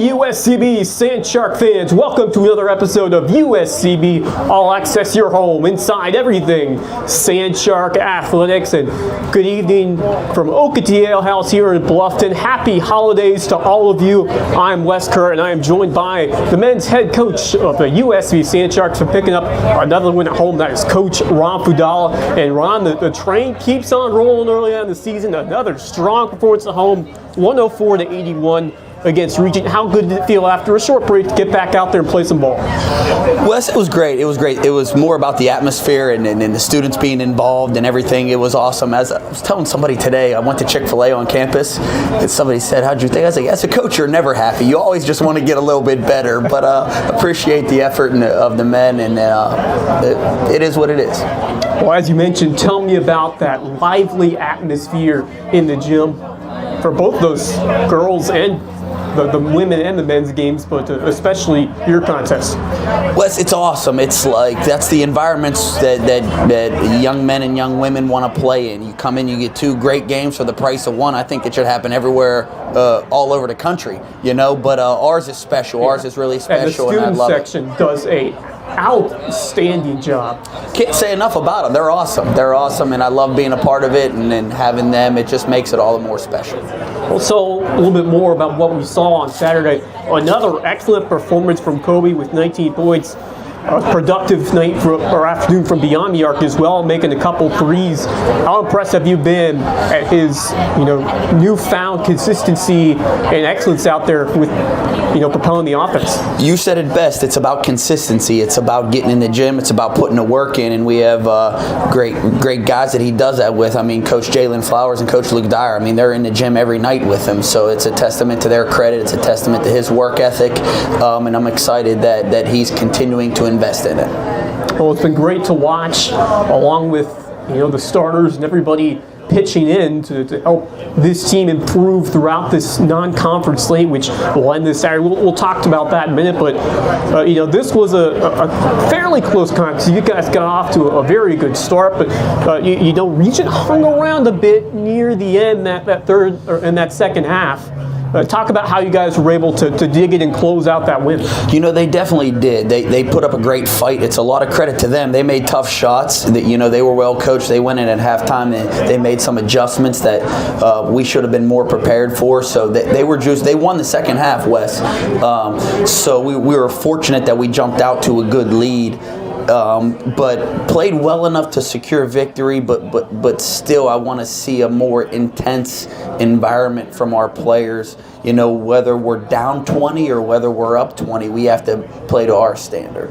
USCB Sand Shark fans, welcome to another episode of USCB All-Access, your home inside everything Sand Shark athletics. And good evening from Okatie Ale House here in Bluffton. Happy holidays to all of you. I'm Wes Kerr, and I am joined by the men's head coach of the USCB Sand Sharks for picking up another win at home. That is Coach Ron Fudala. And Ron, the train keeps on rolling early on in the season. Another strong performance at home, 104-81. Against Regent. How good did it feel after a short break to get back out there and play some ball? Wes, it was great. It was great. It was more about the atmosphere and the students being involved and everything. It was awesome. As I was telling somebody today, I went to Chick-fil-A on campus, and somebody said, "How'd you think?" I was like, "As a coach, you're never happy. You always just want to get a little bit better." But appreciate the effort of the men, and it is what it is. Well, as you mentioned, tell me about that lively atmosphere in the gym for both those girls and the women and the men's games, but especially your contest. Wes, it's awesome. It's like that's the environments that young men and young women want to play in. You come in, you get two great games for the price of one. I think it should happen everywhere, all over the country, you know. But ours is special. Ours is really special, and I love it. the student section does a outstanding job. Can't say enough about them. They're awesome. They're awesome, and I love being a part of it, and having them. It just makes it all the more special. Well, so a little bit more about what we saw on Saturday. Another excellent performance from Kobe with 19 points. A productive night or afternoon from beyond the arc as well, making a couple threes. How impressed have you been at his, newfound consistency and excellence out there with, propelling the offense? You said it best. It's about consistency. It's about getting in the gym. It's about putting the work in, and we have great guys that he does that with. I mean, Coach Jalen Flowers and Coach Luke Dyer. I mean, they're in the gym every night with him, so it's a testament to their credit. It's a testament to his work ethic, and I'm excited that he's continuing to invest in it. Well, it's been great to watch, along with the starters and everybody pitching in to help this team improve throughout this non-conference slate, which will end this Saturday. We'll talk about that in a minute, but this was a fairly close contest. You guys got off to a very good start, but Regent hung around a bit near the end, that third or in that second half. Talk about how you guys were able to dig it and close out that win. They definitely did. They put up a great fight. It's a lot of credit to them. They made tough shots. They were well coached. They went in at halftime and they made some adjustments that we should have been more prepared for. So they were juiced. They won the second half, Wes. So we were fortunate that we jumped out to a good lead. But played well enough to secure victory, but still I want to see a more intense environment from our players. Whether we're down 20 or whether we're up 20, we have to play to our standard.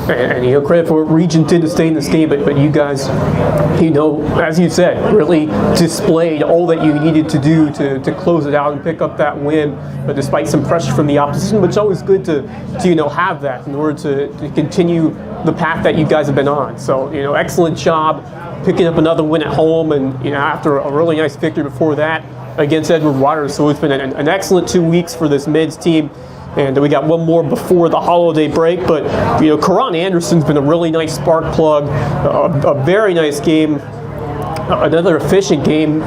And credit for what Regent did to stay in this game, but you guys, as you said, really displayed all that you needed to do to close it out and pick up that win, but despite some pressure from the opposition, which is always good to have that in order to continue the path that you guys have been on. So, excellent job picking up another win at home, and after a really nice victory before that against Edward Waters. So it's been an excellent 2 weeks for this men's team. And we got one more before the holiday break, but Karan Anderson's been a really nice spark plug, a very nice game, another efficient game.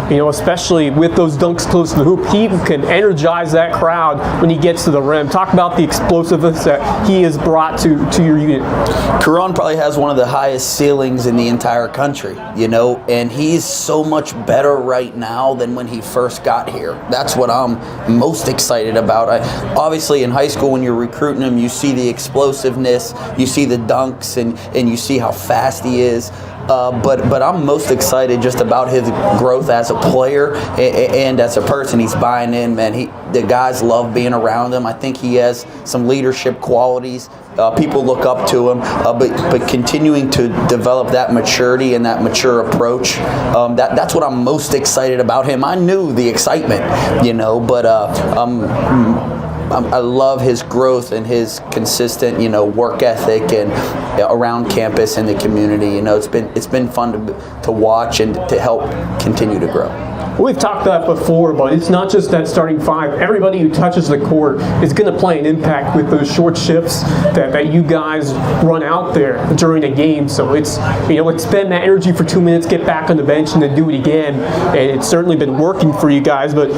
Especially with those dunks close to the hoop, he can energize that crowd when he gets to the rim. Talk about the explosiveness that he has brought to your unit. Karan probably has one of the highest ceilings in the entire country, and he's so much better right now than when he first got here. That's what I'm most excited about. Obviously, in high school, when you're recruiting him, you see the explosiveness, you see the dunks, and you see how fast he is. But I'm most excited just about his growth as a player and as a person. He's buying in, man. The guys love being around him. I think he has some leadership qualities. People look up to him, but continuing to develop that maturity and that mature approach, that's what I'm most excited about him. I knew the excitement, but I love his growth and his consistent, work ethic and around campus and the community. It's been fun to watch and to help continue to grow. We've talked that before, but it's not just that starting five. Everybody who touches the court is going to play an impact with those short shifts that you guys run out there during a game. So it's spend that energy for 2 minutes, get back on the bench, and then do it again. And it's certainly been working for you guys. But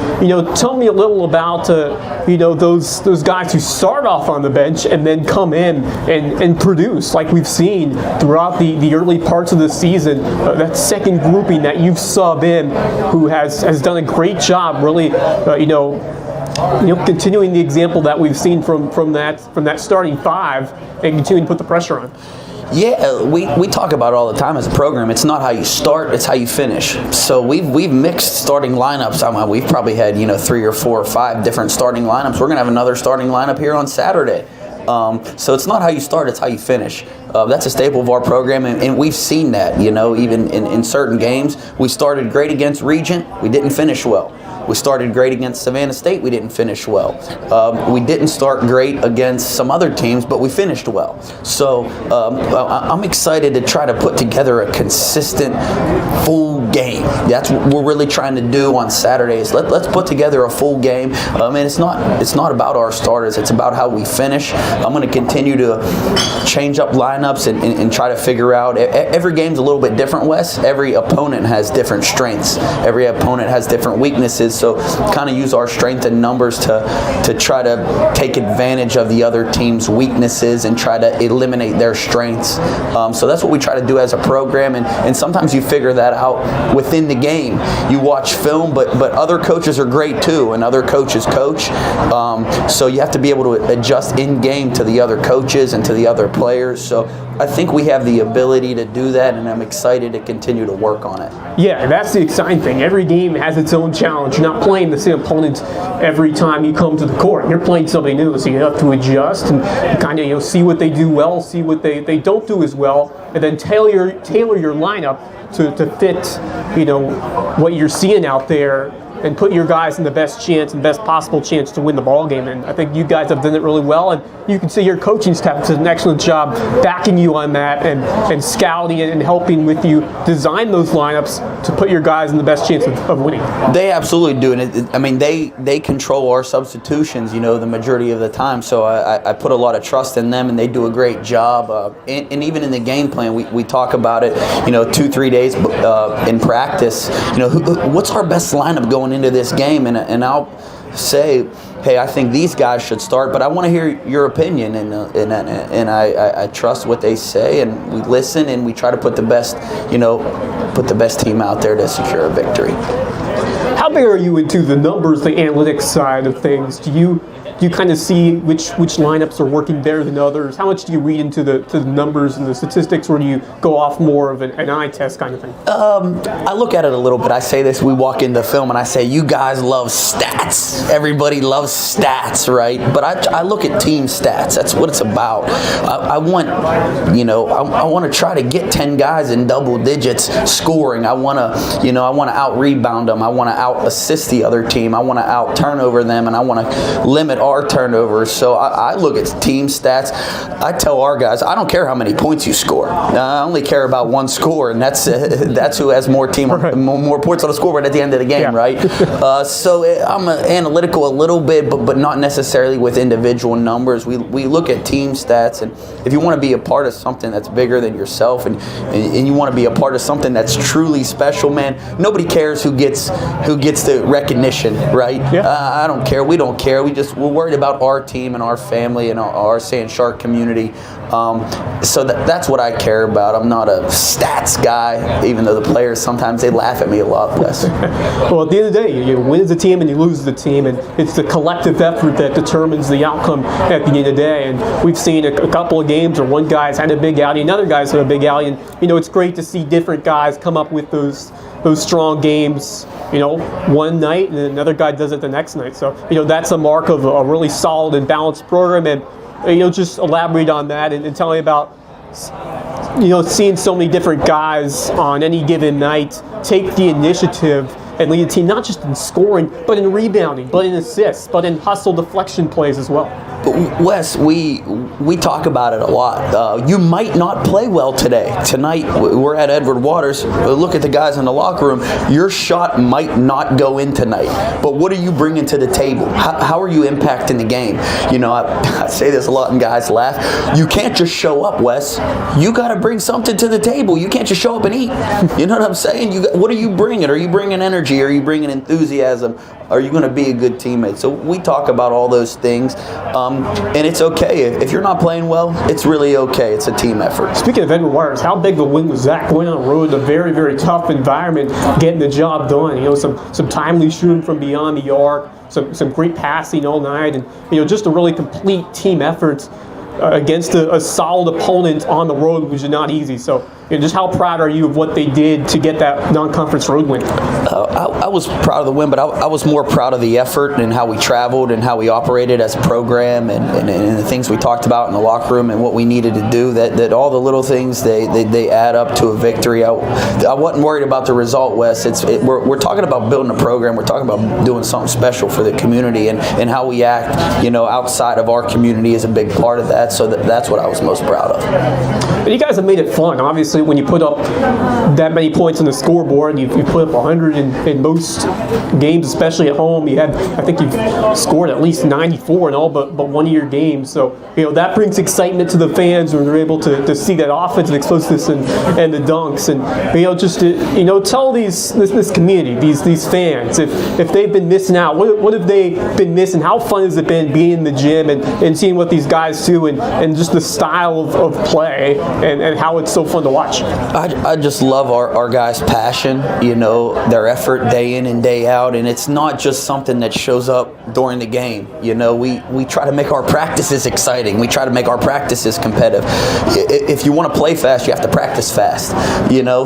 tell me a little about those guys who start off on the bench and then come in and produce, like we've seen throughout the early parts of the season. That second grouping that you've subbed in, who has done a great job, really, continuing the example that we've seen from that starting five and continuing to put the pressure on. Yeah, we talk about it all the time as a program. It's not how you start, it's how you finish. So we've mixed starting lineups. We've probably had 3 or 4 or 5 different starting lineups. We're going to have another starting lineup here on Saturday. So it's not how you start, it's how you finish. That's a staple of our program, and we've seen that, even in certain games. We started great against Regent, we didn't finish well. We started great against Savannah State, we didn't finish well. We didn't start great against some other teams, but we finished well. So I'm excited to try to put together a consistent, full game. That's what we're really trying to do on Saturdays. Let's put together a full game. And it's not about our starters, it's about how we finish. I'm going to continue to change up lineups and try to figure out. Every game's a little bit different, Wes. Every opponent has different strengths. Every opponent has different weaknesses. So kind of use our strength and numbers to try to take advantage of the other team's weaknesses and try to eliminate their strengths. So that's what we try to do as a program. And sometimes you figure that out within the game. You watch film, but other coaches are great too, and other coaches coach. So you have to be able to adjust in game to the other coaches and to the other players. So I think we have the ability to do that, and I'm excited to continue to work on it. Yeah, that's the exciting thing. Every game has its own challenge. You're not playing the same opponent every time you come to the court. You're playing somebody new, so you have to adjust and kind of see what they do well, see what they don't do as well, and then tailor your lineup to fit what you're seeing out there, and put your guys in the best possible chance to win the ball game. And I think you guys have done it really well, and you can see your coaching staff does an excellent job backing you on that and scouting and helping with you design those lineups to put your guys in the best chance of winning. They absolutely do, and they control our substitutions, the majority of the time. So I put a lot of trust in them, and they do a great job. And even in the game plan, we talk about it, 2-3 days in practice. What's our best lineup going into this game, and I'll say, hey, I think these guys should start, but I want to hear your opinion, and I trust what they say, and we listen, and we try to put the best team out there to secure a victory. How big are you into the numbers, the analytics side of things? Do you kind of see which lineups are working better than others? How much do you read into the numbers and the statistics, or do you go off more of an eye test kind of thing? I look at it a little bit. I say this, we walk into film and I say, you guys love stats. Everybody loves stats, right? But I look at team stats. That's what it's about. I want to try to get 10 guys in double digits scoring. I want to out-rebound them. I want to out-assist the other team. I want to out-turnover them, and I want to limit our turnovers. So I look at team stats. I tell our guys, I don't care how many points you score. I only care about one score, and that's who has more points on the scoreboard at the end of the game, right? So I'm analytical a little bit, but not necessarily with individual numbers. We look at team stats, and if you want to be a part of something that's bigger than yourself, and you want to be a part of something that's truly special, man, nobody cares who gets the recognition, right? Yeah. I don't care. We don't care. We're worried about our team and our family and our Sand Shark community. So that's what I care about. I'm not a stats guy, even though the players sometimes they laugh at me a lot. Wes. Well, at the end of the day, you win as a team and you lose as a team, and it's the collective effort that determines the outcome at the end of the day. And we've seen a couple of games where one guy's had a big outing, another guy's had a big outing, and it's great to see different guys come up with those strong games, one night, and then another guy does it the next night. So, that's a mark of a really solid and balanced program. And, just elaborate on that and tell me about, seeing so many different guys on any given night take the initiative and lead the team not just in scoring, but in rebounding, but in assists, but in hustle deflection plays as well. But Wes, we talk about it a lot. You might not play well today. Tonight, we're at Edward Waters. Look at the guys in the locker room. Your shot might not go in tonight, but what are you bringing to the table? How are you impacting the game? You know, I say this a lot and guys laugh. You can't just show up, Wes. You got to bring something to the table. You can't just show up and eat. You know what I'm saying? What are you bringing? Are you bringing energy? Are you bringing enthusiasm? Are you going to be a good teammate? So we talk about all those things, and it's okay. If you're not playing well, it's really okay. It's a team effort. Speaking of Edward Waters, how big of a win was that? Going on the road in a very, very tough environment, getting the job done. You know, some timely shooting from beyond the arc, some great passing all night, and just a really complete team effort against a solid opponent on the road, which is not easy. So, just how proud are you of what they did to get that non-conference road win? I was proud of the win, but I was more proud of the effort and how we traveled and how we operated as a program and the things we talked about in the locker room and what we needed to do. That all the little things they add up to a victory. I wasn't worried about the result, Wes. We're talking about building a program. We're talking about doing something special for the community and how we act. Outside of our community is a big part of that. So that's what I was most proud of. And you guys have made it fun. Obviously, when you put up that many points on the scoreboard, you put up 100 in most games, especially at home. I think you've scored at least 94 in all but one of your games. So that brings excitement to the fans when they're able to see that offensive explosiveness and the dunks. And just to tell this community, these fans, if they've been missing out, what have they been missing? How fun has it been being in the gym and seeing what these guys do and just the style of play and how it's so fun to watch? I just love our guys' passion, their effort day in and day out, and it's not just something that shows up during the game. We try to make our practices exciting. We try to make our practices competitive. If you want to play fast, you have to practice fast.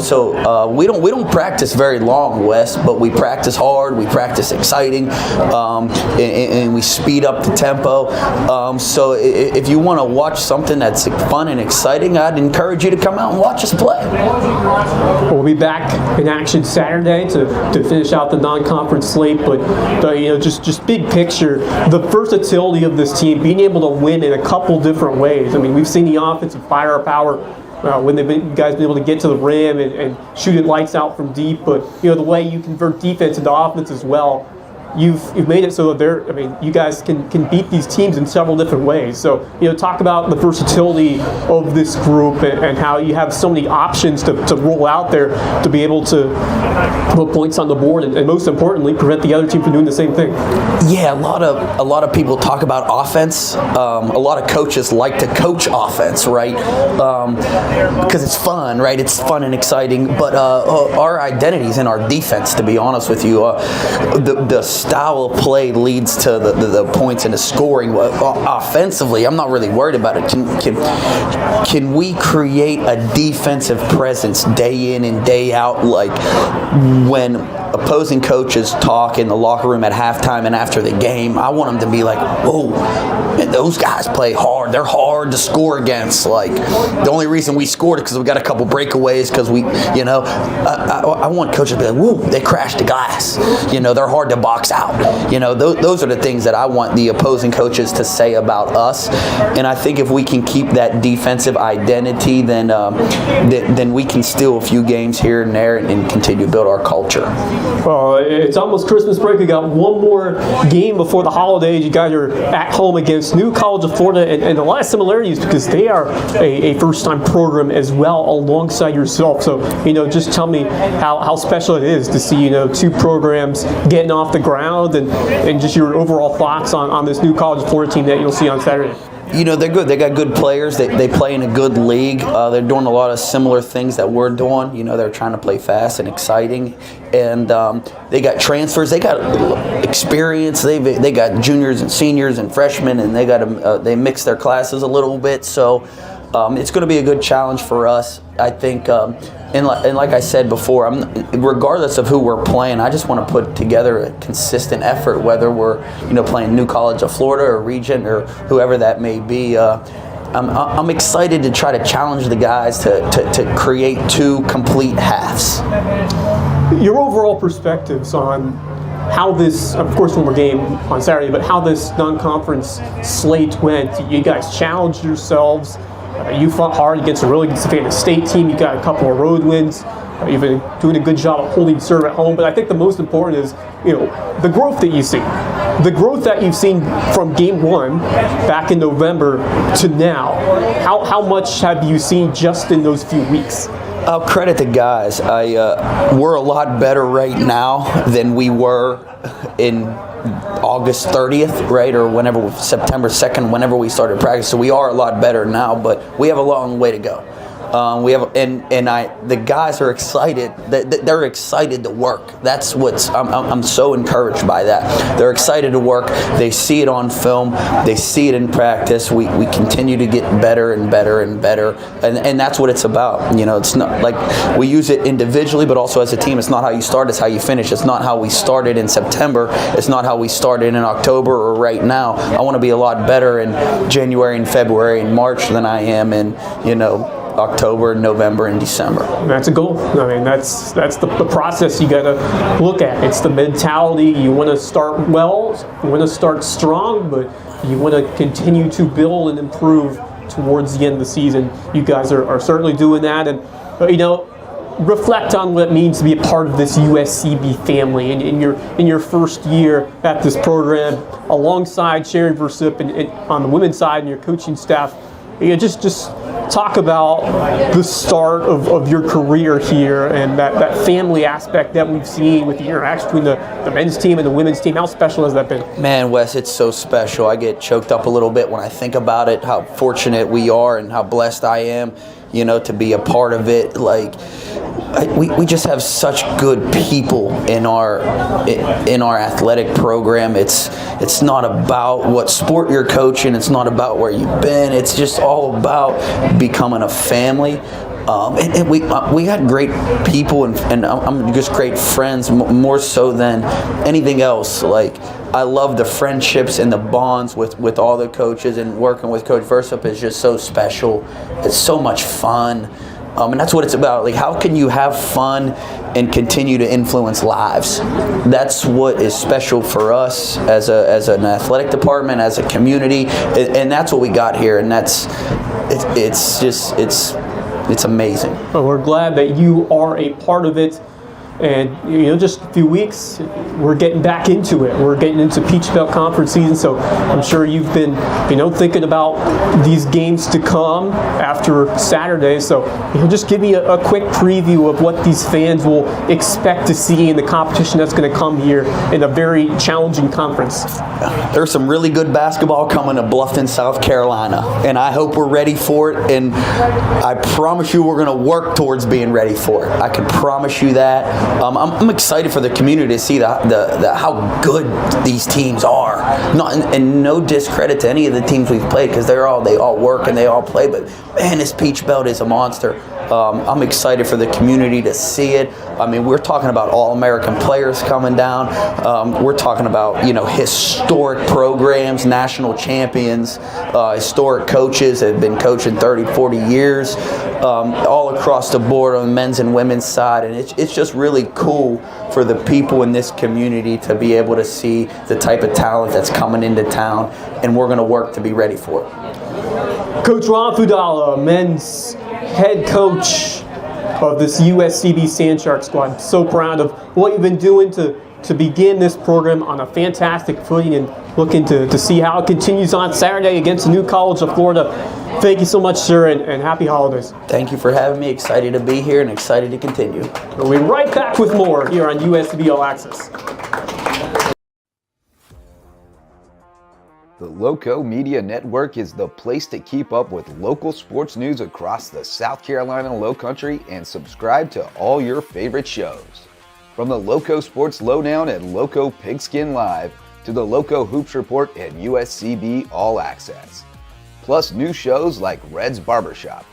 So we don't practice very long, Wes, but we practice hard. We practice exciting, and we speed up the tempo. So if you want to watch something that's fun and exciting, I'd encourage you to come out and watch us play. We'll be back in action Saturday to finish out the non-conference slate, but just big picture, the versatility of this team, being able to win in a couple different ways. I mean, we've seen the offensive firepower when guys been able to get to the rim and shoot it lights out from deep, but the way you convert defense into offense as well. You've made it so that you guys can beat these teams in several different ways. So, talk about the versatility of this group and how you have so many options to roll out there to be able to put points on the board and most importantly, prevent the other team from doing the same thing. Yeah, a lot of people talk about offense. A lot of coaches like to coach offense, right? Because it's fun, right? It's fun and exciting. But our identity is in our defense, to be honest with you. The style of play leads to the points and the scoring. Offensively, I'm not really worried about it. Can we create a defensive presence day in and day out, like when opposing coaches talk in the locker room at halftime and after the game? I want them to be like, whoa, man, those guys play hard. They're hard to score against. Like, the only reason we scored is because we got a couple breakaways because I want coaches to be like, whoa, they crashed the glass. They're hard to box out. Those are the things that I want the opposing coaches to say about us. And I think if we can keep that defensive identity, then we can steal a few games here and there and continue to build our culture. Well, it's almost Christmas break. We got one more game before the holidays. You guys are at home against New College of Florida, and a lot of similarities because they are a first-time program as well alongside yourself. So, just tell me how special it is to see, two programs getting off the ground and just your overall thoughts on this New College of Florida team that you'll see on Saturday. They're good. They got good players. They play in a good league. They're doing a lot of similar things that we're doing. They're trying to play fast and exciting. And they got transfers. They got experience. They got juniors and seniors and freshmen, and they mix their classes a little bit. So it's going to be a good challenge for us, I think. And like I said before, regardless of who we're playing, I just want to put together a consistent effort, whether we're playing New College of Florida or Regent or whoever that may be. I'm excited to try to challenge the guys to create two complete halves. Your overall perspectives on how this, of course, one more game on Saturday, but how this non-conference slate went. You guys challenged yourselves. You fought hard against a really good state team. You got a couple of road wins. You've been doing a good job of holding serve at home. But I think the most important is, the growth that you see. The growth that you've seen from game one back in November to now. How much have you seen just in those few weeks? I'll credit the guys. We're a lot better right now than we were in August 30th, right, or September 2nd, whenever we started practice. So we are a lot better now, but we have a long way to go. The guys are excited. They're excited to work. That's what's. I'm so encouraged by that. They're excited to work. They see it on film. They see it in practice. We continue to get better and better and better, and that's what it's about. It's not like we use it individually, but also as a team. It's not how you start. It's how you finish. It's not how we started in September. It's not how we started in October or right now. I want to be a lot better in January and February and March than I am in October, November, and December. That's a goal. I mean, that's the process you got to look at. It's the mentality. You want to start well, you want to start strong, but you want to continue to build and improve towards the end of the season. You guys are certainly doing that, and reflect on what it means to be a part of this USCB family in your first year at this program, alongside Sharon, Versyp, and on the women's side and your coaching staff. Just talk about the start of your career here and that family aspect that we've seen with the interaction between the men's team and the women's team. How special has that been? Man, Wes, it's so special. I get choked up a little bit when I think about it, how fortunate we are and how blessed I am, to be a part of it. We just have such good people in our athletic program. It's not about what sport you're coaching. It's not about where you've been. It's just all about becoming a family. And we had great people and I'm just great friends, more so than anything else. I love the friendships and the bonds with all the coaches, and working with Coach Versyp is just so special. It's so much fun. And that's what it's about. How can you have fun and continue to influence lives? That's what is special for us as an athletic department, as a community, and that's what we got here. And it's amazing. Well, we're glad that you are a part of it. And just a few weeks, we're getting back into it. We're getting into Peach Belt Conference season, so I'm sure you've been, thinking about these games to come after Saturday. So, just give me a quick preview of what these fans will expect to see in the competition that's going to come here in a very challenging conference. There's some really good basketball coming to Bluffton, South Carolina, and I hope we're ready for it. And I promise you, we're going to work towards being ready for it. I can promise you that. I'm excited for the community to see how good these teams are. And no discredit to any of the teams we've played, because they all work and they all play. But man, this Peach Belt is a monster. I'm excited for the community to see it. I mean, we're talking about All-American players coming down. We're talking about historic programs, national champions, historic coaches that have been coaching 30, 40 years, all across the board on the men's and women's side. And it's just really cool for the people in this community to be able to see the type of talent that's coming into town, and we're going to work to be ready for it. Coach Ron Fudala, men's head coach of this USCB Sand Sharks squad. So proud of what you've been doing to begin this program on a fantastic footing, and looking to see how it continues on Saturday against the New College of Florida. Thank you so much, sir, and happy holidays. Thank you for having me. Excited to be here and excited to continue. We'll be right back with more here on USCB All-Access. The Loco Media Network is the place to keep up with local sports news across the South Carolina Lowcountry and subscribe to all your favorite shows. From the Loco Sports Lowdown and Loco Pigskin Live to the Loco Hoops Report and USCB All-Access. Plus new shows like Red's Barbershop,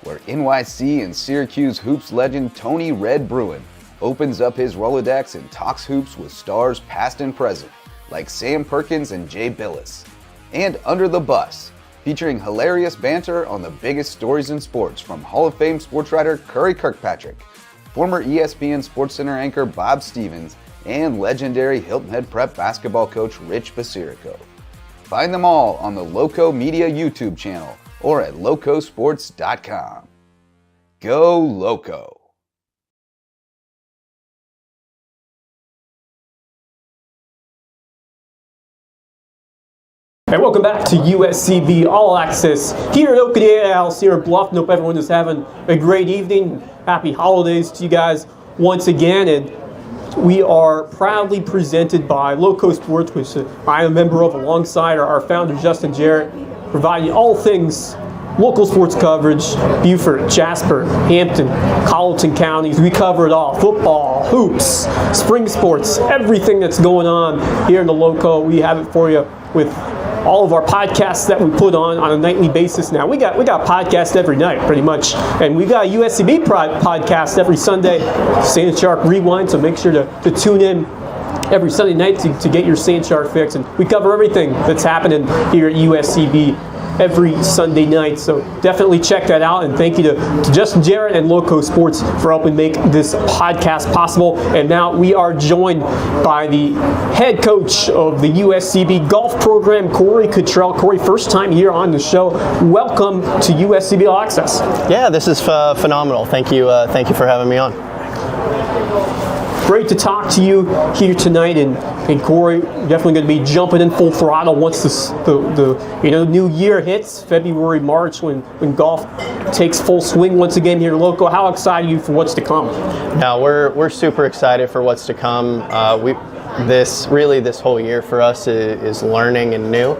where NYC and Syracuse hoops legend Tony Red Bruin opens up his Rolodex and talks hoops with stars past and present, like Sam Perkins and Jay Billis. And Under the Bus, featuring hilarious banter on the biggest stories in sports from Hall of Fame sports writer Curry Kirkpatrick. former ESPN SportsCenter anchor Bob Stevens, and legendary Hilton Head Prep basketball coach Rich Basirico. Find them all on the Loco Media YouTube channel or at locosports.com. Go Loco! And welcome back to USCB All-Access here at Okatie Ale House here at Bluffton. Hope everyone is having a great evening. Happy holidays to you guys once again. And we are proudly presented by Loco Sports, which I am a member of alongside our founder, Justin Jarrett, providing all things local sports coverage. Beaufort, Jasper, Hampton, Colleton counties. We cover it all. Football, hoops, spring sports, everything that's going on here in the Loco. We have it for you with all of our podcasts that we put on a nightly basis now. We got podcasts every night, pretty much. And we got a USCB podcast every Sunday, Sand Shark Rewind, so make sure to tune in every Sunday night to get your Sand Shark fix. And we cover everything that's happening here at USCB every Sunday night, so definitely check that out. And thank you to Justin Jarrett and Loco Sports for helping make this podcast possible. And now we are joined by the head coach of the USCB golf program, Corey Cottrell. Corey, first time here on the show. Welcome to USCB All-Access. Yeah, this is phenomenal. Thank you for having me on. Great to talk to you here tonight, and Corey, definitely going to be jumping in full throttle once the new year hits, February, March, when golf takes full swing once again here local. How excited are you for what's to come? Now we're super excited for what's to come. This whole year for us is learning and new,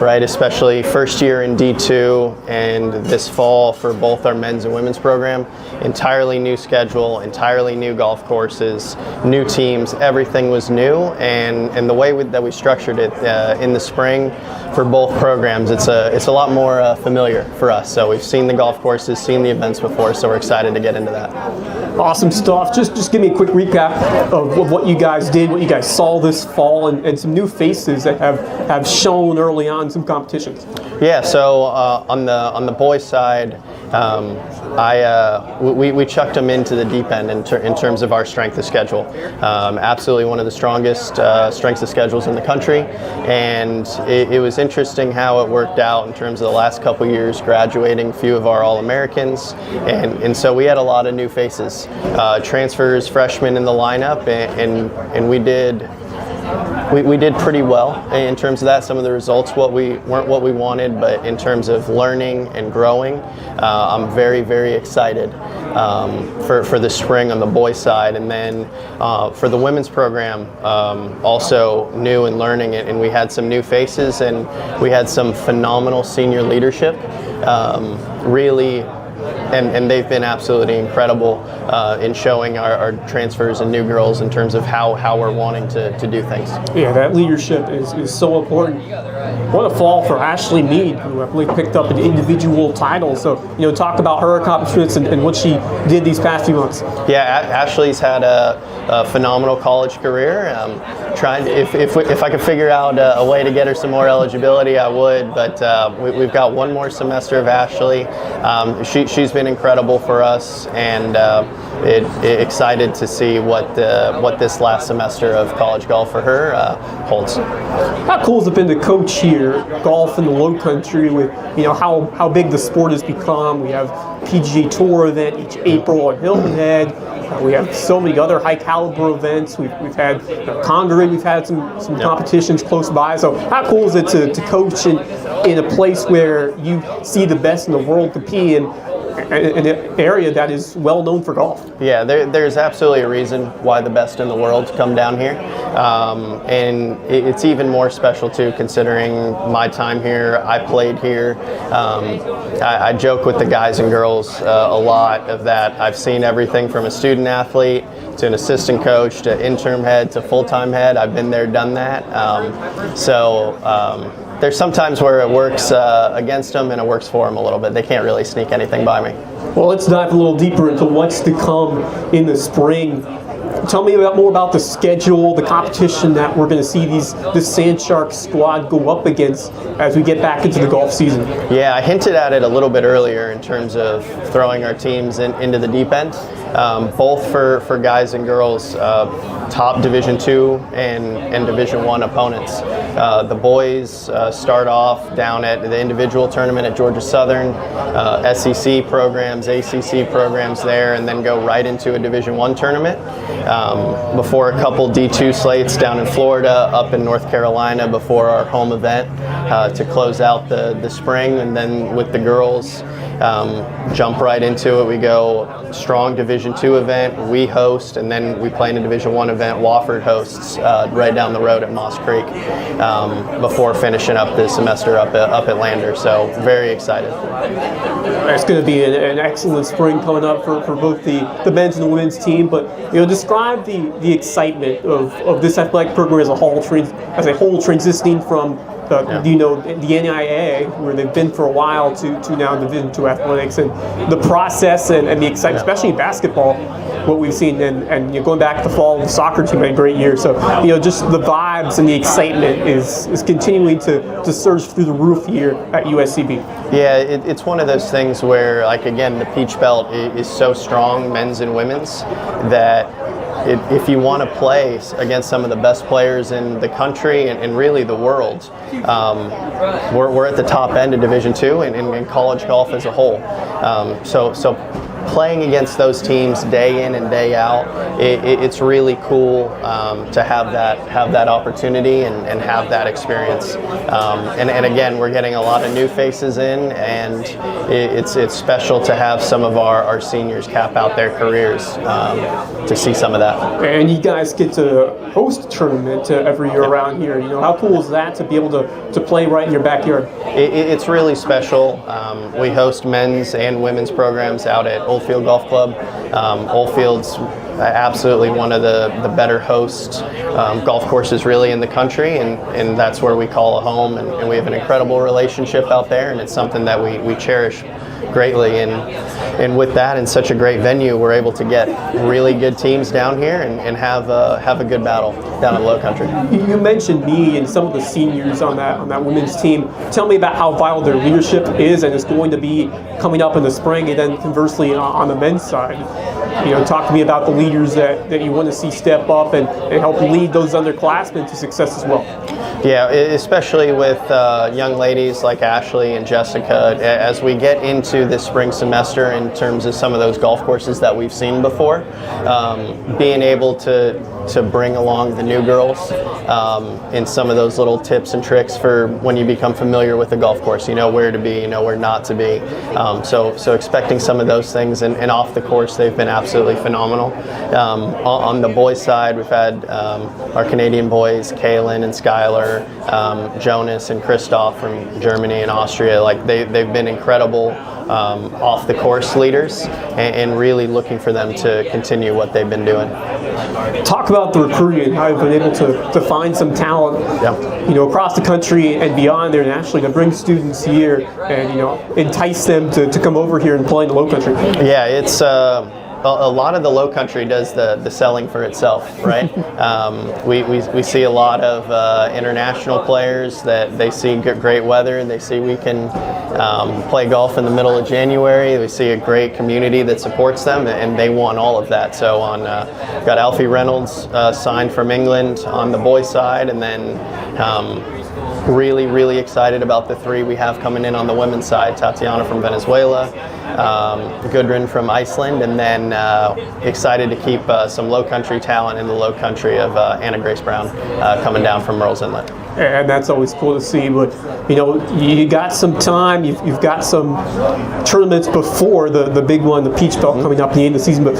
right? Especially first year in D2 and this fall for both our men's and women's program. Entirely new schedule, entirely new golf courses, new teams. Everything was new, and the way that we structured it in the spring for both programs, it's a lot more familiar for us. So we've seen the golf courses, seen the events before, so we're excited to get into that. Awesome stuff. Just give me a quick recap of what you guys did, what you guys saw this fall, and some new faces that have shown early on some competitions. Yeah, so on the boys' side, we chucked them into the deep end in terms of our strength of schedule. Absolutely one of the strongest strengths of schedules in the country, and it was interesting how it worked out in terms of the last couple years, graduating a few of our All-Americans, and so we had a lot of new faces, transfers, freshmen in the lineup, and we did pretty well in terms of that. Some of the results weren't what we wanted, but in terms of learning and growing, I'm very, very excited for the spring on the boys' side. And then for the women's program, also new and learning it, and we had some new faces, and we had some phenomenal senior leadership. And they've been absolutely incredible in showing our transfers and new girls in terms of how we're wanting to do things. Yeah, that leadership is so important. What a fall for Ashley Mead, who I believe picked up an individual title. So, talk about her accomplishments and what she did these past few months. Yeah, Ashley's had a phenomenal college career. If I could figure out a way to get her some more eligibility, I would. But we've got one more semester of Ashley. She's been incredible for us, and excited to see what this last semester of college golf for her holds. How cool has it been to coach here, golf in the Low Country, with how big the sport has become? We have PGA Tour event each April at Hilton Head. We have so many other high caliber events. We've had Congaree. We've had some competitions close by. So how cool is it to coach in a place where you see the best in the world compete in an area that is well known for golf? Yeah, there's absolutely a reason why the best in the world come down here, and it's even more special too, considering my time here. I played here. I joke with the guys and girls a lot of that. I've seen everything from a student athlete to an assistant coach to interim head to full-time head. I've been there, done that. There's sometimes where it works against them and it works for them a little bit. They can't really sneak anything by me. Well, let's dive a little deeper into what's to come in the spring Tell me more about the schedule, the competition that we're going to see this Sand Sharks squad go up against as we get back into the golf season. Yeah, I hinted at it a little bit earlier in terms of throwing our teams into the deep end, both for guys and girls, top Division II and Division I opponents. The boys start off down at the individual tournament at Georgia Southern, SEC programs, ACC programs there, and then go right into a Division I tournament before a couple D2 slates down in Florida, up in North Carolina before our home event to close out the spring. And then with the girls, jump right into it. We go strong Division II event, we host, and then we play in a Division I event. Wofford hosts right down the road at Moss Creek before finishing up the semester up at Lander. So very excited. It's going to be an excellent spring coming up for both the men's and the women's team. But describe the excitement of this athletic program as a whole transitioning from the NIA, where they've been for a while, to now Division II athletics, and the process and the excitement, especially in basketball, what we've seen, and going back to the fall, the soccer team had a great year. So just the vibes and the excitement is continuing to surge through the roof here at USCB. Yeah, it's one of those things where, like, again, the Peach Belt is so strong, men's and women's, that if you want to play against some of the best players in the country and really the world, we're at the top end of Division II and college golf as a whole. So playing against those teams day in and day out, it's really cool to have that opportunity and have that experience. And again, we're getting a lot of new faces in, and it's special to have some of our seniors cap out their careers to see some of that. And you guys get to host a tournament every year around here. How cool is that to be able to play right in your backyard? It's really special. We host men's and women's programs out at Oldfield Golf Club. Oldfield's absolutely one of the better host golf courses really in the country, and that's where we call a home, and we have an incredible relationship out there, and it's something that we cherish greatly, and with that and such a great venue, we're able to get really good teams down here and have a good battle down in the Low Country. You mentioned me and some of the seniors on that women's team. Tell me about how vital their leadership is and is going to be coming up in the spring, and then conversely on the men's side. Talk to me about the leaders that you want to see step up and help lead those underclassmen to success as well. Yeah, especially with young ladies like Ashley and Jessica, as we get into this spring semester in terms of some of those golf courses that we've seen before, being able to bring along the new girls in some of those little tips and tricks for when you become familiar with the golf course. You know where to be, you know where not to be. So expecting some of those things, and off the course they've been absolutely phenomenal. On the boys' side, we've had our Canadian boys, Kaylin and Skylar, Jonas and Christoph from Germany and Austria. Like they've been incredible off the course leaders, and really looking for them to continue what they've been doing. Talk about the recruiting and how you've been able to find some talent, across the country and beyond there, nationally, to bring students here and entice them to come over here and play in the Low Country. Yeah, it's a lot of the Low Country does the selling for itself, right? We see a lot of international players that they see great weather, they see we can play golf in the middle of January. We see a great community that supports them, and they want all of that. So got Alfie Reynolds signed from England on the boys' side, and then really, really excited about the three we have coming in on the women's side. Tatiana from Venezuela, Gudrun from Iceland, and then excited to keep some Low Country talent in the Low Country of Anna Grace Brown coming down from Merle's Inlet. And that's always cool to see. But you got some time. You've got some tournaments before the big one, the Peach Belt, coming up at the end of the season. But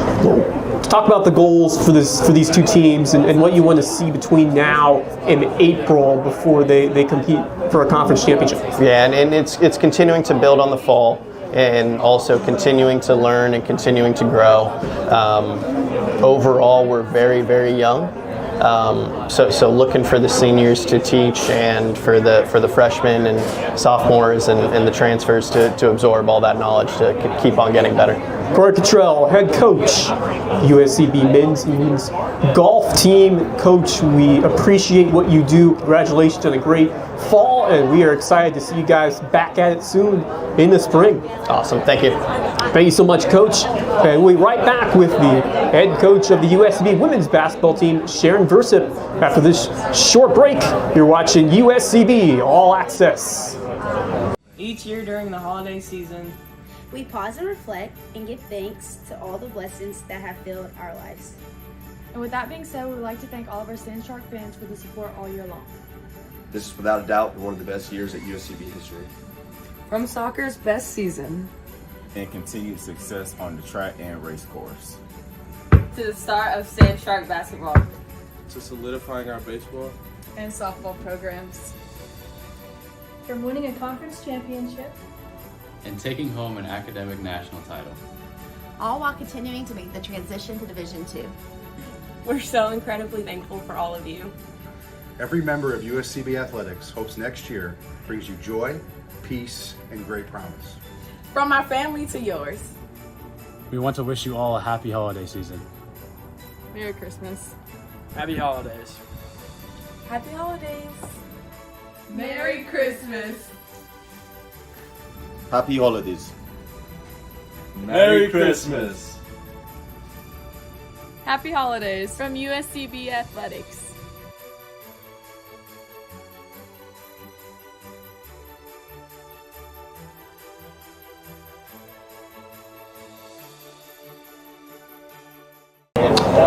talk about the goals for these two teams and what you want to see between now and April before they compete for a conference championship. Yeah, and it's continuing to build on the fall, and also continuing to learn and continuing to grow. Overall, we're very, very young. So looking for the seniors to teach, and for the freshmen and sophomores and the transfers to absorb all that knowledge to keep on getting better. Corey Cottrell, head coach, USCB men's and women's golf team. Coach, we appreciate what you do. Congratulations on a great fall, and we are excited to see you guys back at it soon in the spring. Awesome. Thank you. Thank you so much, Coach. And we'll be right back with the head coach of the USCB women's basketball team, Sharon Versyp. After this short break, you're watching USCB All-Access. Each year during the holiday season, we pause and reflect and give thanks to all the blessings that have filled our lives. And with that being said, we would like to thank all of our Sand Shark fans for the support all year long. This is without a doubt one of the best years at USCB history. from soccer's best season and continued success on the track and race course, to the start of Sand Shark basketball, to solidifying our baseball and softball programs, from winning a conference championship and taking home an academic national title, all while continuing to make the transition to Division II. We're so incredibly thankful for all of you. Every member of USCB Athletics hopes next year brings you joy, peace, and great promise. From our family to yours. We want to wish you all a happy holiday season. Merry Christmas. Happy holidays. Happy holidays. Merry Christmas. Happy holidays. Merry Christmas. Happy holidays from USCB Athletics.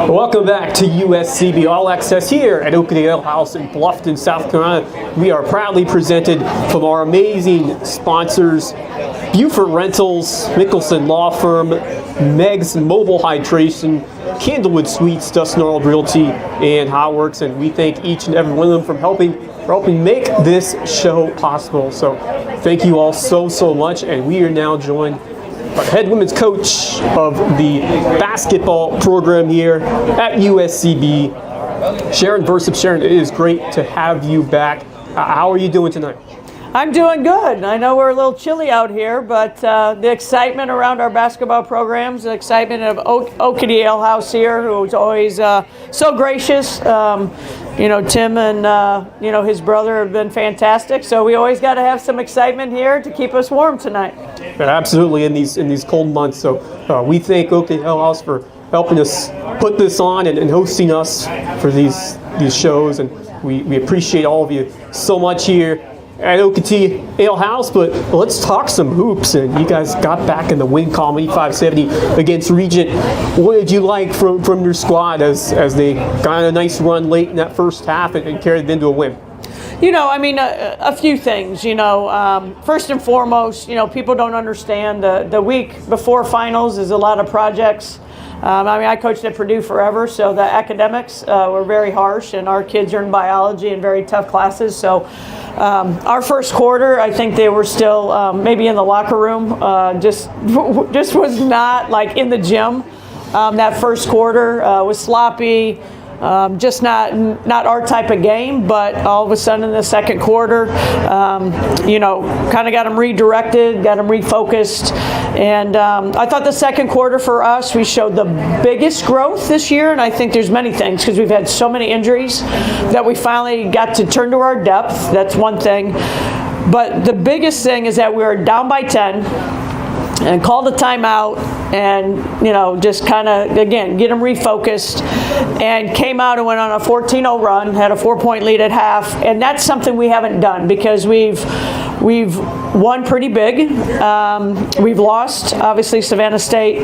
Welcome back to USCB All-Access here at Okatie Ale House in Bluffton, South Carolina. We are proudly presented from our amazing sponsors, Buford Rentals, Mickelson Law Firm, Meg's Mobile Hydration, Candlewood Suites, Dust Gnarled Realty, and Howworks. And we thank each and every one of them for helping make this show possible. So thank you all so much. And we are now joined by the head women's coach of the basketball program here at USCB, Sharon Versyp. Sharon, it is great to have you back. How are you doing tonight? I'm doing good. I know we're a little chilly out here, but the excitement around our basketball programs, the excitement of Okatie Ale House here, who's always so gracious. Tim and his brother have been fantastic. So we always got to have some excitement here to keep us warm tonight. Absolutely, in these cold months. So we thank Okatie Ale House for helping us put this on and hosting us for these shows, and we appreciate all of you so much here at Okatie Ale House. But let's talk some hoops. And you guys got back in the win column, 85-70 against Regent. What did you like from your squad as they got a nice run late in that first half and carried it into a win? A few things. First and foremost, people don't understand the week before finals is a lot of projects. I coached at Purdue forever, so the academics were very harsh, and our kids are in biology and very tough classes. So our first quarter, I think they were still maybe in the locker room, just was not like in the gym. That first quarter was sloppy. Just not our type of game, but all of a sudden in the second quarter, kind of got them redirected, got them refocused. And I thought the second quarter for us, we showed the biggest growth this year, and I think there's many things because we've had so many injuries that we finally got to turn to our depth. That's one thing. But the biggest thing is that we were down by 10 and called a timeout and, just kind of, again, get them refocused, and came out and went on a 14-0 run, had a 4-point lead at half, and that's something we haven't done because we've won pretty big. We've lost. Obviously, Savannah State,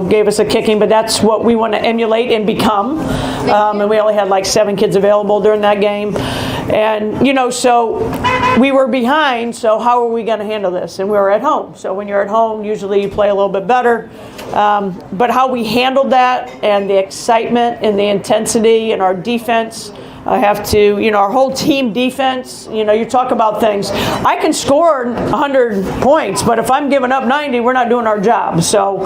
gave us a kicking, but that's what we want to emulate and become. And we only had like 7 kids available during that game. And, so we were behind, so how are we going to handle this? And we were at home. So when you're at home, usually you play a little bit better. But how we handled that and the excitement and the intensity and our defense, I have to, our whole team defense, you talk about things. I can score 100 points, but if I'm giving up 90, we're not doing our job. So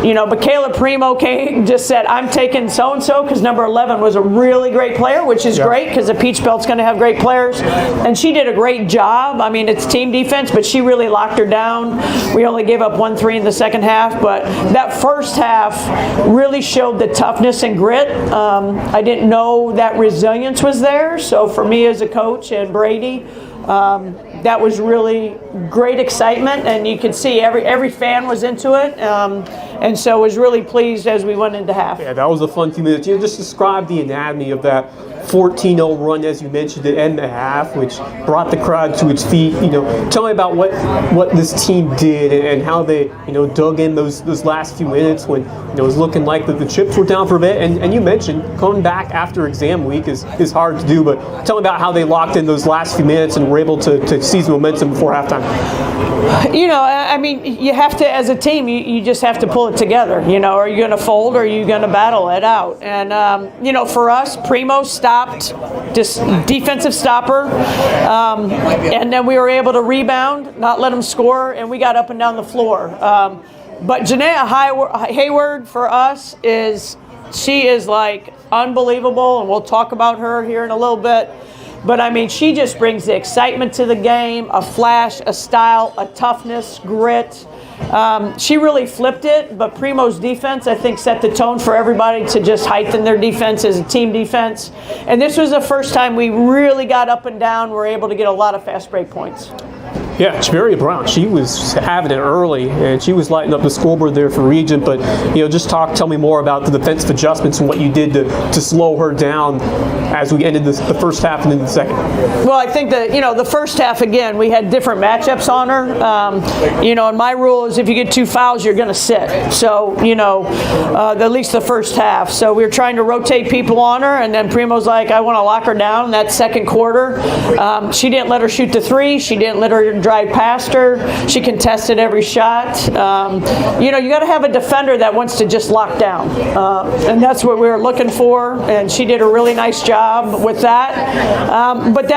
But Kayla Primo just said, I'm taking so-and-so because number 11 was a really great player, which is great because the Peach Belt's going to have great players. And she did a great job. I mean, it's team defense, but she really locked her down. We only gave up 1-3 in the second half, but that first half really showed the toughness and grit. I didn't know that resilience was there. So for me as a coach and Brady, that was really great excitement, and you could see every fan was into it, and so was really pleased as we went into half. Yeah, that was a fun few minutes. You just described the anatomy of that 14-0 run, as you mentioned, to end the half, which brought the crowd to its feet. Tell me about what this team did and how they dug in those last few minutes when it was looking like the chips were down for a bit. And you mentioned coming back after exam week is hard to do, but tell me about how they locked in those last few minutes and were able to seize momentum before halftime. I mean, you have to, as a team, you just have to pull it together. Are you going to fold or are you going to battle it out? And, for us, Primo stopped, just defensive stopper, and then we were able to rebound, not let them score, and we got up and down the floor. But Janaea Hayward, for us, she is like unbelievable, and we'll talk about her here in a little bit. But, I mean, she just brings the excitement to the game, a flash, a style, a toughness, grit. She really flipped it, but Primo's defense, I think, set the tone for everybody to just heighten their defense as a team defense. And this was the first time we really got up and down, were able to get a lot of fast break points. Yeah, Jameria Brown, she was having it early, and she was lighting up the scoreboard there for Regent. But just tell me more about the defensive adjustments and what you did to slow her down as we ended the first half and into the second. Well, I think that the first half, again, we had different matchups on her. And my rule is if you get 2 fouls, you're going to sit. So at least the first half. So we were trying to rotate people on her, and then Primo's like, I want to lock her down in that second quarter. She didn't let her shoot the 3. She didn't let her drive past her. She contested every shot. You got to have a defender that wants to just lock down, and that's what we were looking for. And she did a really nice job with that. But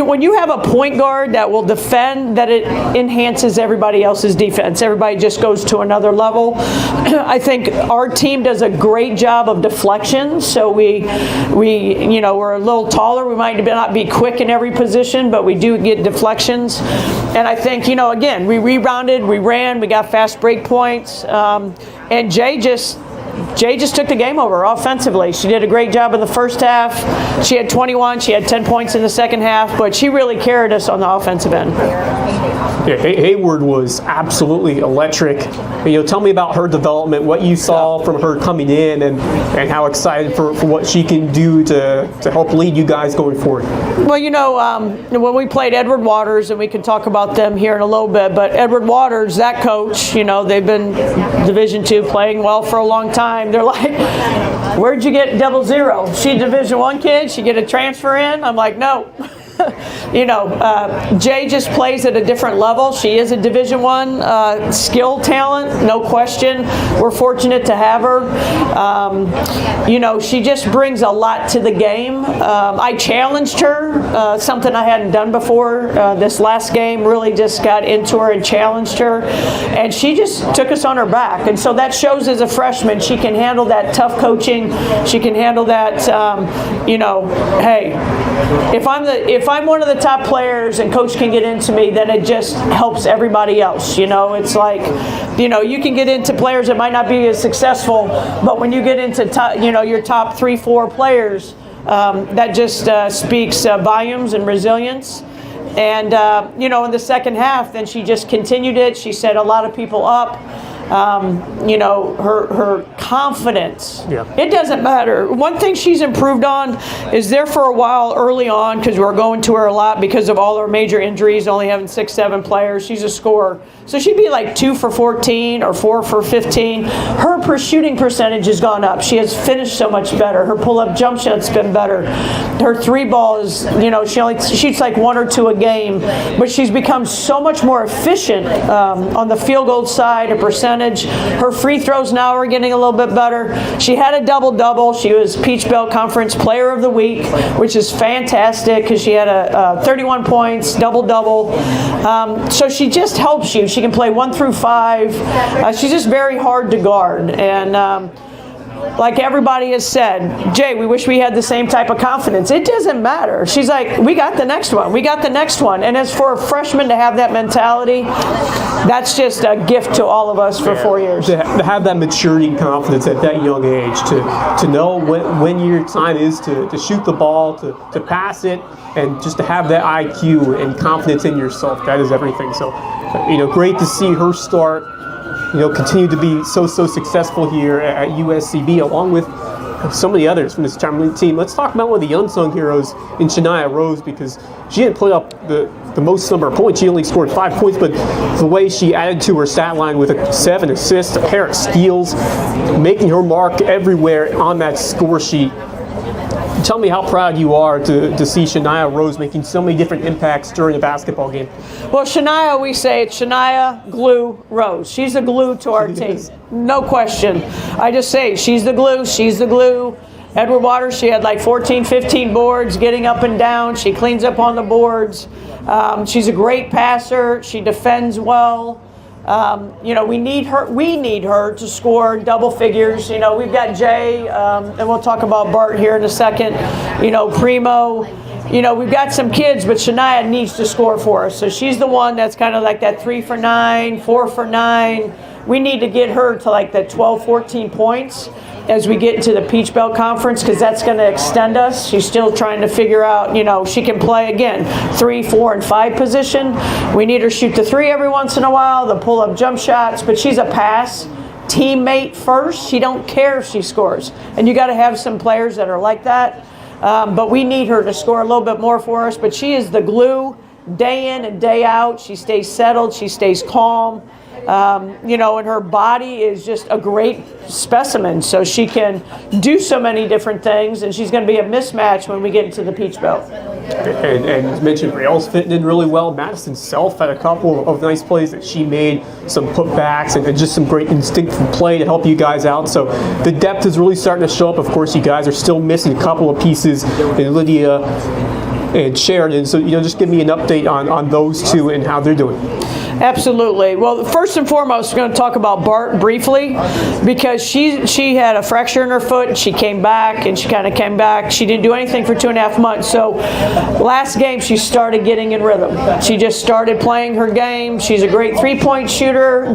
when you have a point guard that will defend, that it enhances everybody else's defense. Everybody just goes to another level. I think our team does a great job of deflections. So we're a little taller. We might not be quick in every position, but we do get deflections. And I think, again, we rebounded, we ran, we got fast break points, and Jay just took the game over offensively. She did a great job in the first half. She had 21, she had 10 points in the second half, but she really carried us on the offensive end. Yeah, Hayward was absolutely electric. Tell me about her development, what you saw from her coming in, and how excited for what she can do to help lead you guys going forward. Well, when we played Edward Waters, and we can talk about them here in a little bit, but Edward Waters, that coach, they've been Division II playing well for a long time. They're like, where'd you get 00? She a Division I kid? She get a transfer in? I'm like, no. Jay just plays at a different level. She is a Division I skill talent, no question. We're fortunate to have her. She just brings a lot to the game. I challenged her, something I hadn't done before. This last game really just got into her and challenged her, and she just took us on her back. And so that shows as a freshman she can handle that tough coaching. She can handle that. Hey, if I'm one of the top players and coach can get into me, then it just helps everybody else. It's like, you can get into players that might not be as successful, but when you get into your top 3-4 players, that just speaks volumes and resilience. And in the second half, then she just continued it. She set a lot of people up. Her confidence. Yeah. It doesn't matter. One thing she's improved on is there for a while early on, because we're going to her a lot because of all her major injuries, only having 6-7 players. She's a scorer. So she'd be like 2 for 14 or 4 for 15. Her shooting percentage has gone up. She has finished so much better. Her pull-up jump shot's been better. Her 3-ball is, she only shoots like 1 or 2 a game, but she's become so much more efficient on the field goal side, her percentage. percentage. Her free throws now are getting a little bit better. She had a double-double. She was Peach Belt Conference Player of the Week, which is fantastic because she had a 31 points, double-double. So she just helps you. She can play 1 through 5. She's just very hard to guard. And like everybody has said, Jay, we wish we had the same type of confidence. It doesn't matter. She's like, we got the next one. We got the next one. And as for a freshman to have that mentality, that's just a gift to all of us for 4 years. To have that maturity and confidence at that young age, to know when your time is to shoot the ball, to pass it, and just to have that IQ and confidence in yourself, that is everything. So, great to see her start. Continue to be so successful here at USCB, along with some of the others from this Chamberlain team. Let's talk about one of the unsung heroes in Shania Rose, because she didn't put up the most number of points. She only scored 5 points, but the way she added to her stat line with 7 assists, a pair of steals, making her mark everywhere on that score sheet. Tell me how proud you are to see Shania Rose making so many different impacts during a basketball game. Well, Shania, we say it's Shania Glue Rose. She's the glue to our team. No question. I just say she's the glue. She's the glue. Edward Waters, she had like 14, 15 boards getting up and down. She cleans up on the boards. She's a great passer. She defends well. We need her to score double figures. We've got Jay, and we'll talk about Bart here in a second. Primo. We've got some kids, but Shania needs to score for us. So she's the one that's kind of like that 3 for 9, 4 for 9. We need to get her to like the 12, 14 points as we get into the Peach Belt Conference, because that's going to extend us. She's still trying to figure out, she can play, again, 3, 4, and 5 position. We need her to shoot the 3 every once in a while, the pull-up jump shots, but she's a pass teammate first. She don't care if she scores. And you got to have some players that are like that. But we need her to score a little bit more for us. But she is the glue day in and day out. She stays settled. She stays calm. And her body is just a great specimen. So she can do so many different things, and she's going to be a mismatch when we get into the Peach Belt. And as mentioned, Rael's fitting in really well. Madison Self had a couple of nice plays that she made, some putbacks, and just some great instinctive play to help you guys out. So the depth is really starting to show up. Of course, you guys are still missing a couple of pieces in Lydia and Sharon. So, just give me an update on those two and how they're doing. Absolutely. Well, first and foremost, we're going to talk about Bart briefly, because she had a fracture in her foot, and she came back, and she kind of came back. She didn't do anything for 2.5 months. So last game, she started getting in rhythm. She just started playing her game. She's a great 3-point shooter,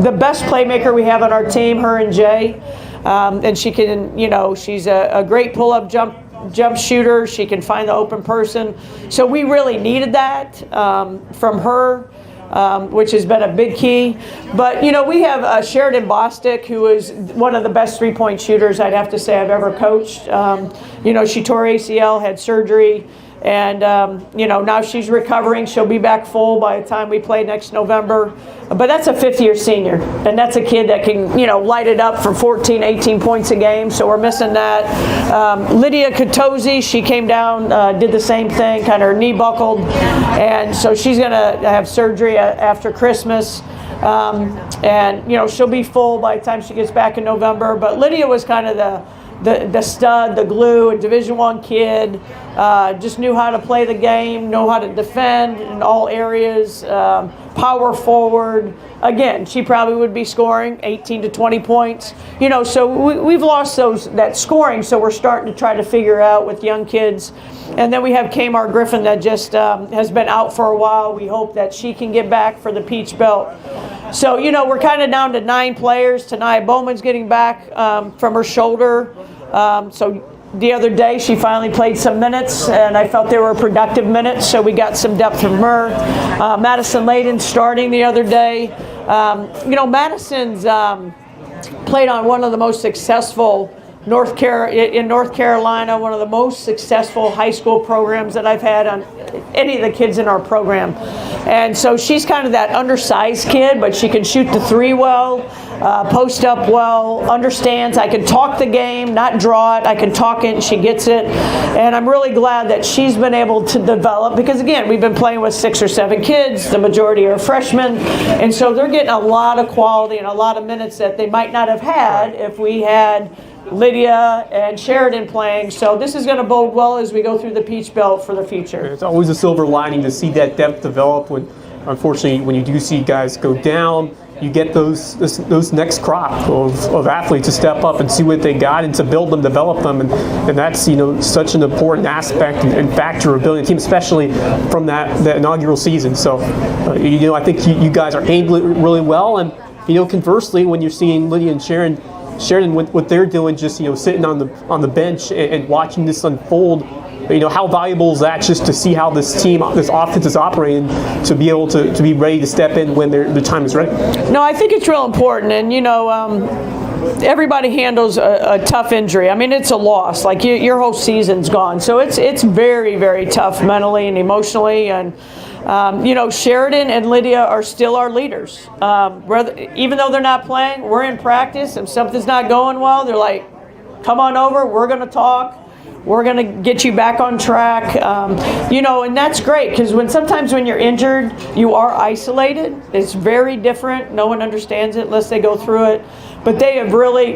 the best playmaker we have on our team, her and Jay. And she can, she's a great pull-up jump shooter. She can find the open person. So we really needed that from her. Which has been a big key. But, we have Sharon Bostic, who is one of the best 3-point shooters I'd have to say I've ever coached. She tore ACL, had surgery, and, now she's recovering. She'll be back full by the time we play next November. But that's a 5th-year senior, and that's a kid that can, light it up for 14, 18 points a game, so we're missing that. Lydia Katosi, she came down, did the same thing, kind of her knee buckled, and so she's going to have surgery after Christmas. And, she'll be full by the time she gets back in November. But Lydia was kind of the stud, the glue, a Division I kid, just knew how to play the game, know how to defend in all areas, power forward. Again, she probably would be scoring 18 to 20 points. So we've lost that scoring, so we're starting to try to figure out with young kids. And then we have Kmar Griffin that just has been out for a while. We hope that she can get back for the Peach Belt. So, we're kind of down to 9 players. Tanaya Bowman's getting back from her shoulder. So the other day she finally played some minutes, and I felt they were productive minutes, so we got some depth from her. Madison Layden starting the other day. Madison's played on one of the most successful North Carolina, one of the most successful high school programs that I've had on any of the kids in our program. And so she's kind of that undersized kid, but she can shoot the three well, post up well, understands I can talk the game, not draw it. I can talk it, and she gets it. And I'm really glad that she's been able to develop, because again, we've been playing with 6 or 7 kids. The majority are freshmen. And so they're getting a lot of quality and a lot of minutes that they might not have had if we had Lydia and Sharon playing. So this is going to bode well as we go through the Peach Belt for the future. It's always a silver lining to see that depth develop. When, unfortunately, when you do see guys go down, you get those next crop of athletes to step up and see what they got and to build them, develop them, and that's such an important aspect and factor of building a team, especially from that inaugural season. So I think you guys are handling it really well, and conversely, when you're seeing Lydia and Sharon, what they're doing, just sitting on the bench and watching this unfold, how valuable is that, just to see how this offense is operating, to be able to be ready to step in when the time is ready? No, I think it's real important, and everybody handles a tough injury. I mean, it's a loss. Like your whole season's gone, so it's very, very tough mentally and emotionally. And Sharon and Lydia are still our leaders. Even though they're not playing, we're in practice. If something's not going well, they're like, "Come on over. We're going to talk. We're going to get you back on track." And that's great, because sometimes when you're injured, you are isolated. It's very different. No one understands it unless they go through it. But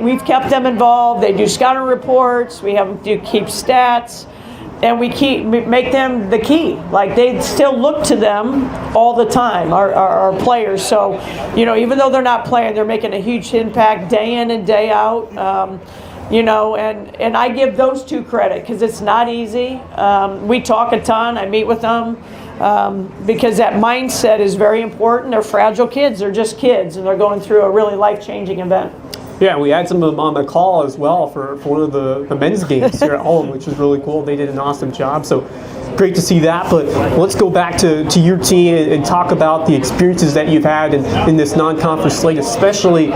we've kept them involved. They do scouting reports. We have them keep stats. And we make them the key. Like, they still look to them all the time, our players. So, even though they're not playing, they're making a huge impact day in and day out. And I give those two credit, because it's not easy. We talk a ton. I meet with them because that mindset is very important. They're fragile kids. They're just kids, and they're going through a really life-changing event. Yeah, we had some of them on the call as well for one of the men's games here at home, which was really cool. They did an awesome job, so great to see that. But let's go back to your team and talk about the experiences that you've had in this non-conference slate, especially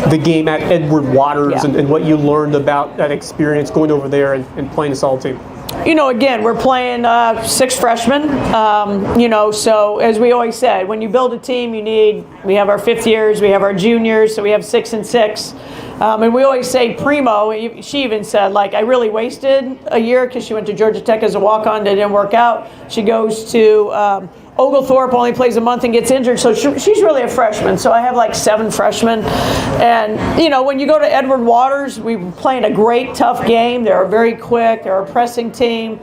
the game at Edward Waters, and what you learned about that experience going over there and playing a solid team. Again, we're playing 6 freshmen. So as we always said, when you build a team, we have our 5th years, we have our juniors, so we have 6 and 6. And we always say primo. She even said, I really wasted a year, because she went to Georgia Tech as a walk-on. It didn't work out. She goes to Oglethorpe, only plays a month and gets injured, so she's really a freshman. So I have 7 freshmen. And, when you go to Edward Waters, we're playing a great, tough game. They're very quick. They're a pressing team.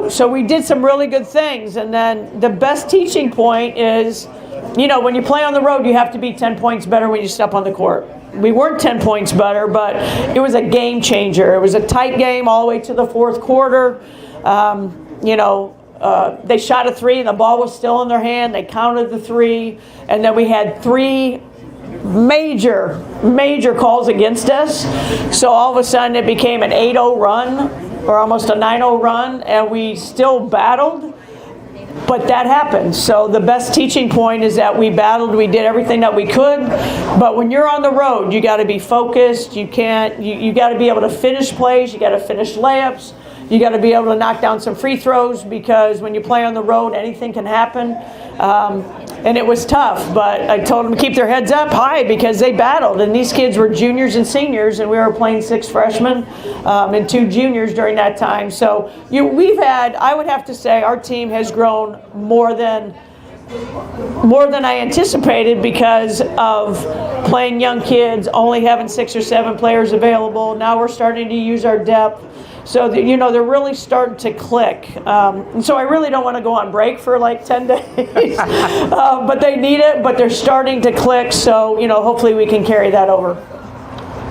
So we did some really good things. And then the best teaching point is, when you play on the road, you have to be 10 points better when you step on the court. We weren't 10 points better, but it was a game changer. It was a tight game all the way to the 4th quarter. They shot a 3 and the ball was still in their hand. They counted the 3, and then we had 3 major calls against us. So all of a sudden it became an 8-0 run, or almost a 9-0 run, and we still battled. But that happened. So the best teaching point is that we battled. We did everything that we could. But when you're on the road, you got to be focused. You got to be able to finish plays. You got to finish layups. You got to be able to knock down some free throws, because when you play on the road, anything can happen. And it was tough, but I told them to keep their heads up high, because they battled. And these kids were juniors and seniors, and we were playing 6 freshmen and 2 juniors during that time. So I would have to say, our team has grown more than I anticipated, because of playing young kids, only having 6 or 7 players available. Now we're starting to use our depth. So, they're really starting to click. And so I really don't want to go on break for 10 days. But they need it, but they're starting to click. So, hopefully we can carry that over.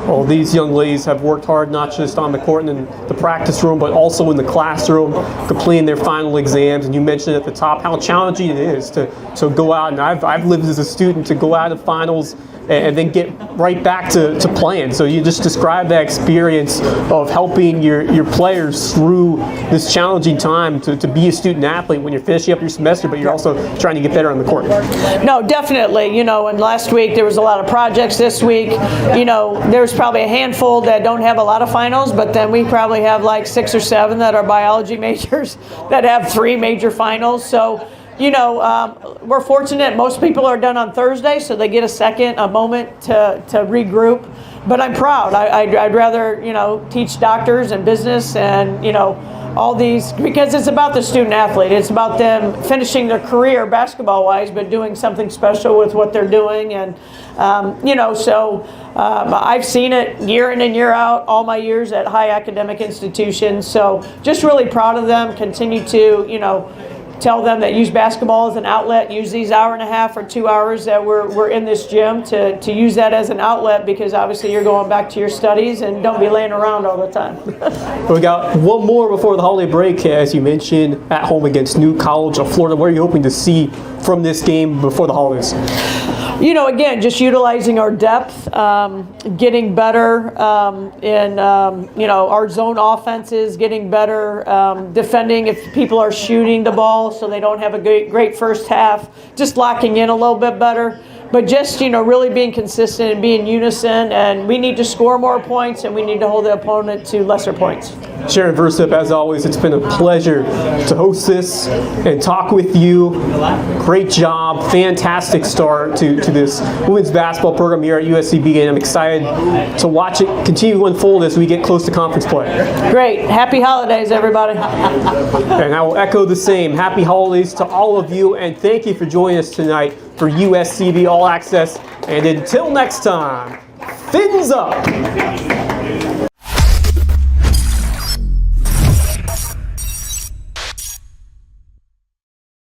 Well, these young ladies have worked hard, not just on the court and in the practice room, but also in the classroom, completing their final exams. And you mentioned at the top how challenging it is to go out. And I've lived as a student, to go out of finals and then get right back to playing. So you just described that experience of helping your players through this challenging time to be a student athlete when you're finishing up your semester, but you're also trying to get better on the court. No, definitely. And last week there was a lot of projects. This week, there's probably a handful that don't have a lot of finals, but then we probably have like 6 or 7 that are biology majors that have 3 major finals. So, we're fortunate. Most people are done on Thursday, so they get a moment to regroup. But I'm proud. I'd rather, teach doctors and business and, all these, because it's about the student athlete. It's about them finishing their career basketball-wise, but doing something special with what they're doing. And, I've seen it year in and year out, all my years at high academic institutions. So just really proud of them. Continue to, tell them that use basketball as an outlet. Use these hour and a half or 2 hours that we're in this gym to use that as an outlet, because obviously you're going back to your studies, and don't be laying around all the time. We got one more before the holiday break, as you mentioned, at home against New College of Florida. What are you hoping to see from this game before the holidays? Again, just utilizing our depth, getting better in, our zone offenses, getting better defending if people are shooting the ball so they don't have a great first half, just locking in a little bit better. But just, really being consistent and being unison, and we need to score more points, and we need to hold the opponent to lesser points. Sharon, Versyp, as always, it's been a pleasure to host this and talk with you. Great job, fantastic start to this women's basketball program here at USCB, and I'm excited to watch it continue to unfold as we get close to conference play. Great. Happy holidays, everybody. And I will echo the same. Happy holidays to all of you, and thank you for joining us tonight for USCB All Access. And until next time, fins up!